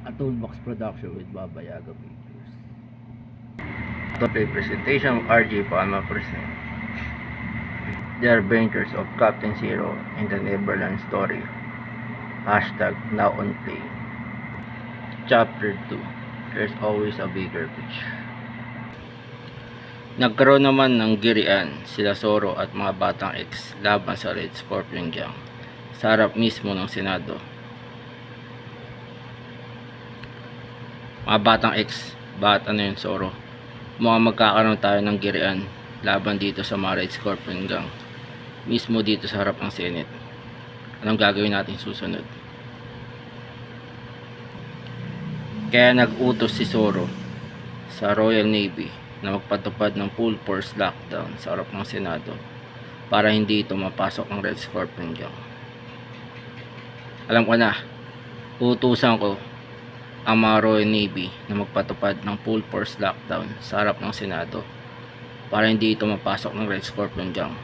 A Toolbox production with Baba Yaga Pictures. Today presentation of RJ Palma present The Adventures of Captain Zero in the Neverland Story. Hashtag now on play. Chapter 2. There's always a bigger picture. Nagkaroon naman ng girian sila Zoro at mga batang X laban sa Red Scorpion Gang sa harap mismo ng Senado. Mga batang X, bakit ano yun Zoro? Mukhang magkakaroon tayo ng girian laban dito sa mga Red Scorpion Gang mismo dito sa harap ng Senate. Anong gagawin natin susunod? Kaya nag-utos si Zoro sa Royal Navy na magpatupad ng full force lockdown sa harap ng Senado para hindi ito mapasok ng Red Scorpion Gang. Alam ko na, utusan ko ang mga Royal Navy na magpatupad ng full force lockdown sa harap ng Senado para hindi ito mapasok ng Red Scorpion Gang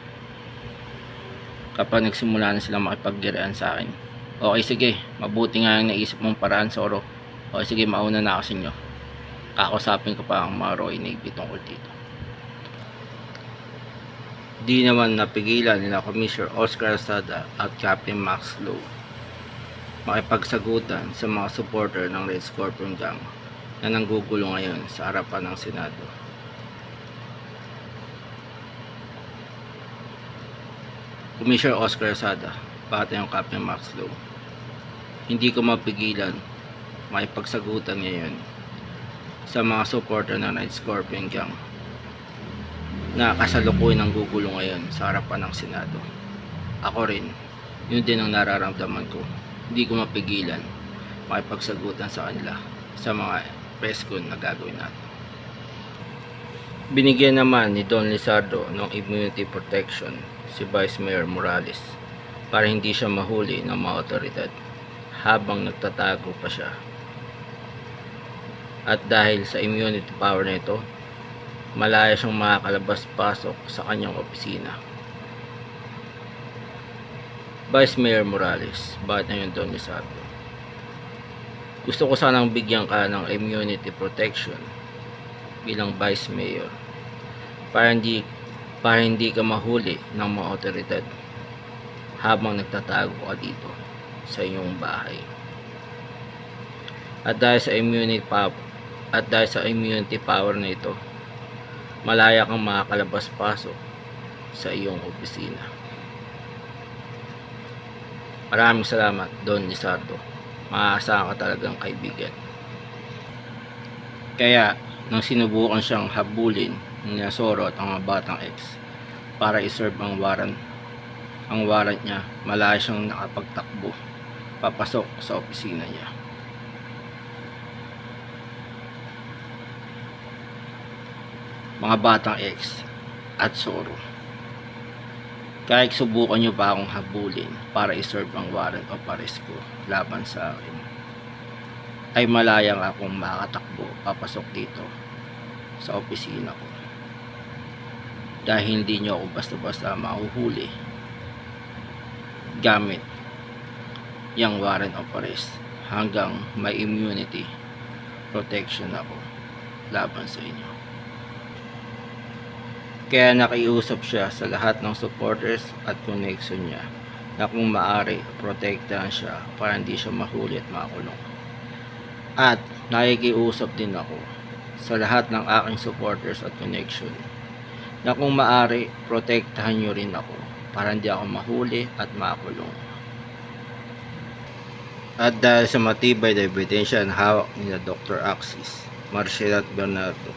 kapag nagsimula na silang makipaggirian sa akin. Okay, sige, mabuti nga yung naisip mong paraan, Zoro. Okay, sige, mauna na ako sa inyo. Kakusapin ko pa ang mga Royal Navy tungkol dito. Di naman napigilan nila Commissioner Oscar Sada at Captain Max Lowe makipagsagutan sa mga supporter ng Red Scorpion Gang na nanggugulo ngayon sa harapan ng Senado. Commissioner Oscar Sada, pati yung Captain Max Lowe, hindi ko mapigilan makipagsagutan ngayon sa mga supporter ng Red Scorpion Gang na kasalukuyan ng gugulo ngayon sa harapan ng Senado. Ako rin, yun din ang nararamdaman ko. Hindi ko mapigilan makipagsagutan sa kanila sa mga press con na gagawin natin. Binigyan naman ni Don Lizardo ng immunity protection si Vice Mayor Morales para hindi siya mahuli ng mga otoridad habang nagtatago pa siya. At dahil sa immunity power na ito, malaya siyang makakalabas-pasok sa kanyang opisina. Vice Mayor Morales, bakit na yun Don Lizardo? Gusto ko sanang bigyan ka ng immunity protection bilang Vice Mayor para hindi ka mahuli ng mga otoridad habang nagtatago ka dito sa iyong bahay. At dahil sa immunity power na ito, malaya kang makakalabas-pasok sa iyong opisina. Maraming salamat, Don Lizardo. Maaasahan ka talagang kaibigan. Kaya, nang sinubukan siyang habulin ni Zoro at ang mga batang X para iserve ang warrant niya, malaya siyang nakapagtakbo papasok sa opisina niya. Mga batang X at Zoro, kahit subukan nyo pa akong habulin para iserve ang warrant of arrest ko laban sa akin, ay malayang akong makatakbo papasok dito sa opisina ko dahil hindi nyo ako basta-basta mahuhuli gamit yung warrant of arrest hanggang may immunity protection ako laban sa inyo. Kaya nakiusap siya sa lahat ng supporters at connection niya na kung maaari, protektahan siya para hindi siya mahuli at makulong. At nakikiusap din ako sa lahat ng aking supporters at connection na kung maaari, protektahan nyo rin ako para hindi ako mahuli at makulong. At dahil sa matibay na ebidensya na hawak ni Dr. Axis, Marcel at Bernardo,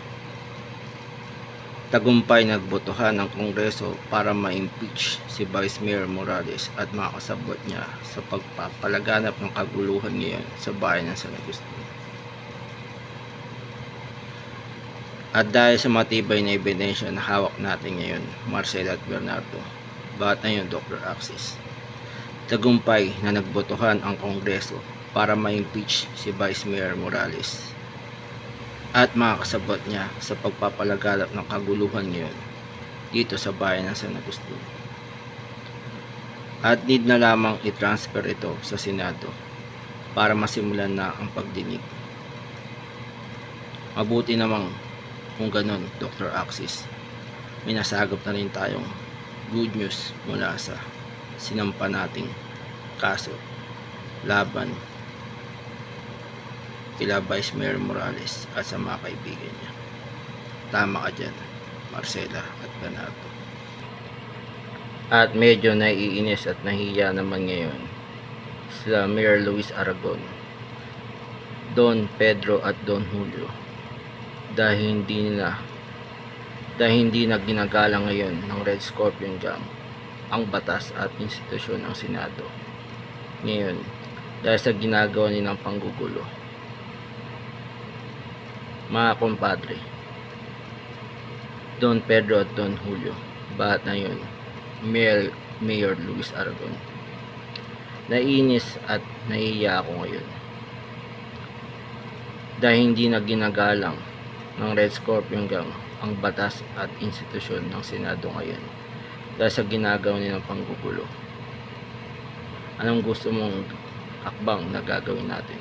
tagumpay nagbotohan ng Kongreso para ma-impeach si Vice Mayor Morales at mga kasabot niya sa pagpapalaganap ng kaguluhan ngayon sa bayan ng San Agustin. At dahil sa matibay na ebidensya na hawak natin ngayon, Marcel at Bernardo, bakit na yun Dr. Axis? Tagumpay na nagbotohan ang Kongreso para ma-impeach si Vice Mayor Morales at mga kasabot niya sa pagpapalaganap ng kaguluhan ngayon dito sa bayan ng San Agustin. At need na lamang i-transfer ito sa Senado para masimulan na ang pagdinig. Mabuti namang kung ganun, Dr. Axis. May nasagap na rin tayong good news mula sa sinampa nating kaso laban kila Vice Mayor Morales at sa mga kaibigan niya. Tama ka dyan, Marcela at Bernardo. At medyo naiinis at nahiya naman ngayon sila Mayor Luis Aragon, Don Pedro at Don Julio dahil hindi na ginagalang ngayon ng Red Scorpion Gang ang batas at institusyon ng Senado. Ngayon, dahil sa ginagawa nilang panggugulo. Mga kumpadre, Don Pedro at Don Julio, bakit na yun? Mayor Luis Aragon. Naiinis at nahihiya ako ngayon dahil hindi na ginagalang ng Red Scorpion Gang ang batas at institusyon ng Senado ngayon dahil sa ginagawa nilang panggugulo. Anong gusto mong hakbang na gagawin natin?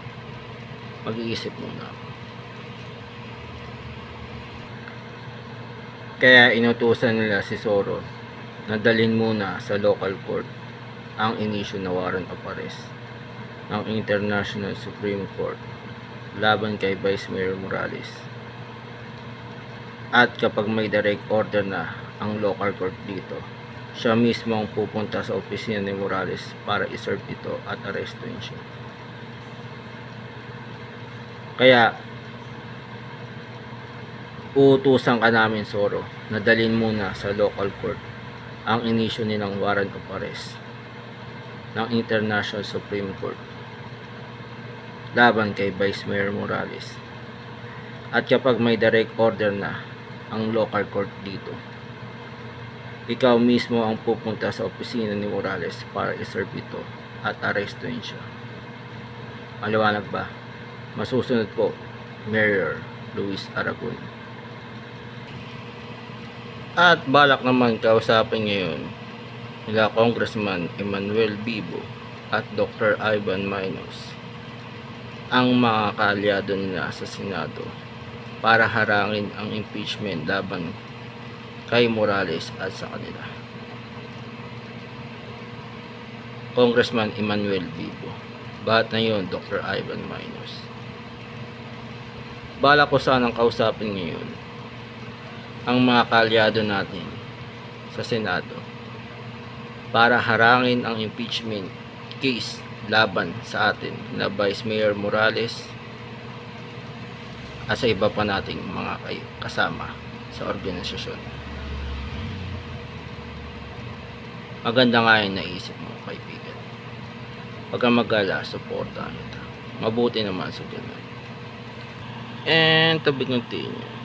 Mag-iisip muna ako. Kaya inutusan nila si Soro na dalhin muna sa local court ang inisyu na warrant of arrest ng International Supreme Court laban kay Vice Mayor Morales. At kapag may direct order na ang local court dito, siya mismo ang pupunta sa opisina ni Morales para iserve ito at arrestuin siya. Kaya uutusan ka namin, Soro, na dalhin muna sa local court ang inisyu nilang warrant of arrest ng International Supreme Court laban kay Vice Mayor Morales. At kapag may direct order na ang local court dito, ikaw mismo ang pupunta sa opisina ni Morales para iserve ito at arrestuin siya. Maliwanag ba? Masusunod po, Mayor Luis Aragon. At balak naman kausapin ngayon nila Congressman Emmanuel Bibo at Dr. Ivan Maynos ang mga kaalyado nila sa Senado para harangin ang impeachment laban kay Morales at sa kanila. Congressman Emmanuel Bibo, bakit na yun, Dr. Ivan Maynos? Balak ko sanang kausapin ngayon ang mga kaalyado natin sa Senado para harangin ang impeachment case laban sa atin na Vice Mayor Morales at sa iba pa nating mga kasama sa organisasyon. Maganda nga yung naisip mo, kaibigan. Pagka mag-ala, supportahan kita. Mabuti naman sa ganun. And to be continued.